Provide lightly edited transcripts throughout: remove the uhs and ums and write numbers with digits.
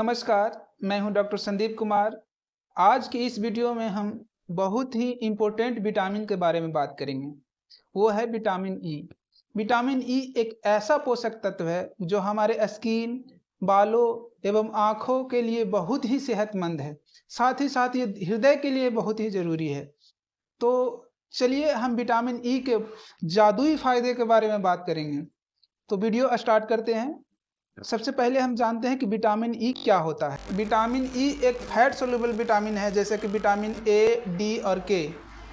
नमस्कार, मैं हूं डॉक्टर संदीप कुमार। आज की इस वीडियो में हम बहुत ही इम्पोर्टेंट विटामिन के बारे में बात करेंगे। वो है विटामिन ई। विटामिन ई एक ऐसा पोषक तत्व है जो हमारे स्किन, बालों एवं आँखों के लिए बहुत ही सेहतमंद है। साथ ही साथ ये हृदय के लिए बहुत ही ज़रूरी है। तो चलिए हम विटामिन ई के जादुई फ़ायदे के बारे में बात करेंगे। तो वीडियो स्टार्ट करते हैं। सबसे पहले हम जानते हैं कि विटामिन ई क्या होता है। विटामिन ई एक फैट सोल्यूबल विटामिन है, जैसे कि विटामिन ए, डी और के।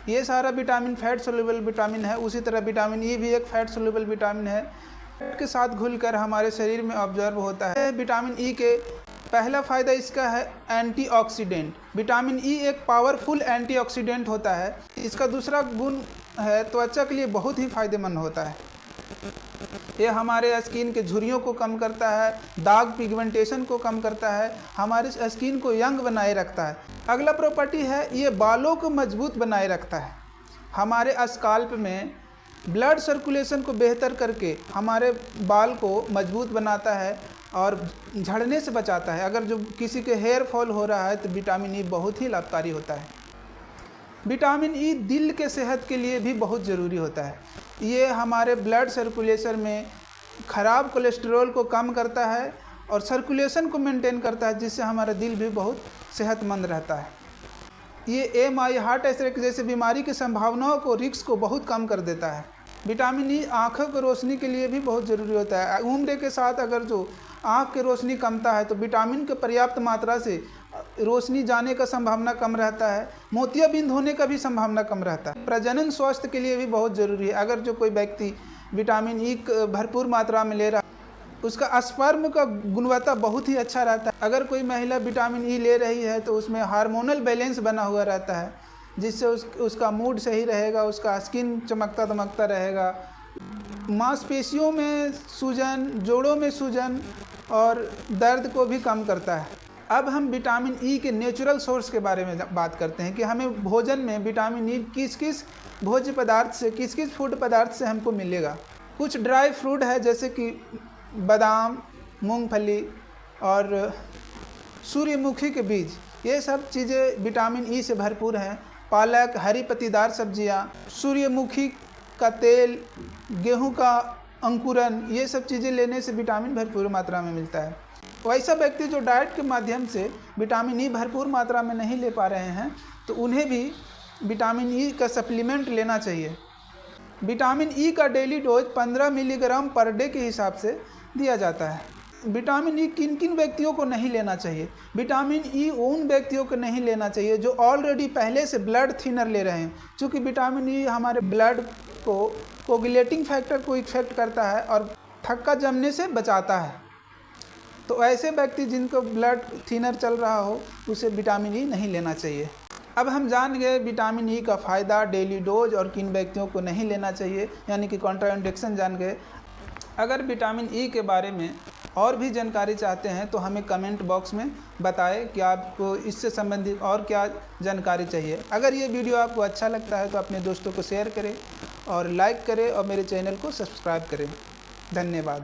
ये सारा विटामिन फैट सोल्यूबल विटामिन है। उसी तरह विटामिन ई भी एक फैट सोल्यूबल विटामिन है, के साथ घुलकर हमारे शरीर में ऑब्जर्व होता है। विटामिन ई के पहला फ़ायदा इसका है एंटीऑक्सीडेंट। विटामिन ई एक पावरफुल एंटीऑक्सीडेंट होता है। इसका दूसरा गुण है त्वचा के लिए बहुत ही फायदेमंद होता है। ये हमारे स्किन के झुर्रियों को कम करता है, दाग पिगमेंटेशन को कम करता है, हमारे स्किन को यंग बनाए रखता है। अगला प्रॉपर्टी है ये बालों को मजबूत बनाए रखता है। हमारे स्काल्प में ब्लड सर्कुलेशन को बेहतर करके हमारे बाल को मजबूत बनाता है और झड़ने से बचाता है। अगर जो किसी के हेयर फॉल हो रहा है तो विटामिन ई बहुत ही लाभकारी होता है। विटामिन ई दिल के सेहत के लिए भी बहुत ज़रूरी होता है। ये हमारे ब्लड सर्कुलेशन में ख़राब कोलेस्ट्रॉल को कम करता है और सर्कुलेशन को मेंटेन करता है, जिससे हमारा दिल भी बहुत सेहतमंद रहता है। ये MI हार्ट अटैक जैसे बीमारी की संभावनाओं को, रिस्क को बहुत कम कर देता है। विटामिन ई आँखों की रोशनी के लिए भी बहुत ज़रूरी होता है। उम्र के साथ अगर जो आँख की रोशनी कमता है तो विटामिन के पर्याप्त मात्रा से रोशनी जाने का संभावना कम रहता है, मोतियाबिंद होने का भी संभावना कम रहता है। प्रजनन स्वास्थ्य के लिए भी बहुत ज़रूरी है। अगर जो कोई व्यक्ति विटामिन ई भरपूर मात्रा में ले रहा है, उसका स्पर्म का गुणवत्ता बहुत ही अच्छा रहता है। अगर कोई महिला विटामिन ई ले रही है तो उसमें हार्मोनल बैलेंस बना हुआ रहता है, जिससे उसका मूड सही रहेगा, उसका स्किन चमकता दमकता रहेगा। मांसपेशियों में सूजन, जोड़ों में सूजन और दर्द को भी कम करता है। अब हम विटामिन ई के नेचुरल सोर्स के बारे में बात करते हैं कि हमें भोजन में विटामिन ई किस किस भोज्य पदार्थ से, किस किस फूड पदार्थ से हमको मिलेगा। कुछ ड्राई फ्रूट है जैसे कि बादाम, मूंगफली और सूर्यमुखी के बीज, ये सब चीज़ें विटामिन ई से भरपूर हैं। पालक, हरी पत्तीदार सब्जियां, सूर्यमुखी का तेल, गेहूं का अंकुरन, ये सब चीज़ें लेने से विटामिन भरपूर मात्रा में मिलता है। वैसा व्यक्ति जो डाइट के माध्यम से विटामिन ई भरपूर मात्रा में नहीं ले पा रहे हैं तो उन्हें भी विटामिन ई का सप्लीमेंट लेना चाहिए। विटामिन ई का daily dose 15 milligram per day के हिसाब से दिया जाता है। विटामिन ई किन किन व्यक्तियों को नहीं लेना चाहिए? विटामिन ई उन व्यक्तियों को नहीं लेना चाहिए जो ऑलरेडी पहले से ब्लड थिनर ले रहे हैं, क्योंकि विटामिन ई हमारे ब्लड को कोगुलेटिंग फैक्टर को इफेक्ट करता है और थक्का जमने से बचाता है। तो ऐसे व्यक्ति जिनको ब्लड थिनर चल रहा हो उसे विटामिन ई नहीं लेना चाहिए। अब हम जान गए विटामिन ई का फ़ायदा, डेली डोज और किन व्यक्तियों को नहीं लेना चाहिए, यानी कि कॉन्ट्राइंडिकेशन जान गए। अगर विटामिन ई के बारे में और भी जानकारी चाहते हैं तो हमें कमेंट बॉक्स में बताएं कि आपको इससे संबंधित और क्या जानकारी चाहिए। अगर ये वीडियो आपको अच्छा लगता है तो अपने दोस्तों को शेयर करें और लाइक करें और मेरे चैनल को सब्सक्राइब करें। धन्यवाद।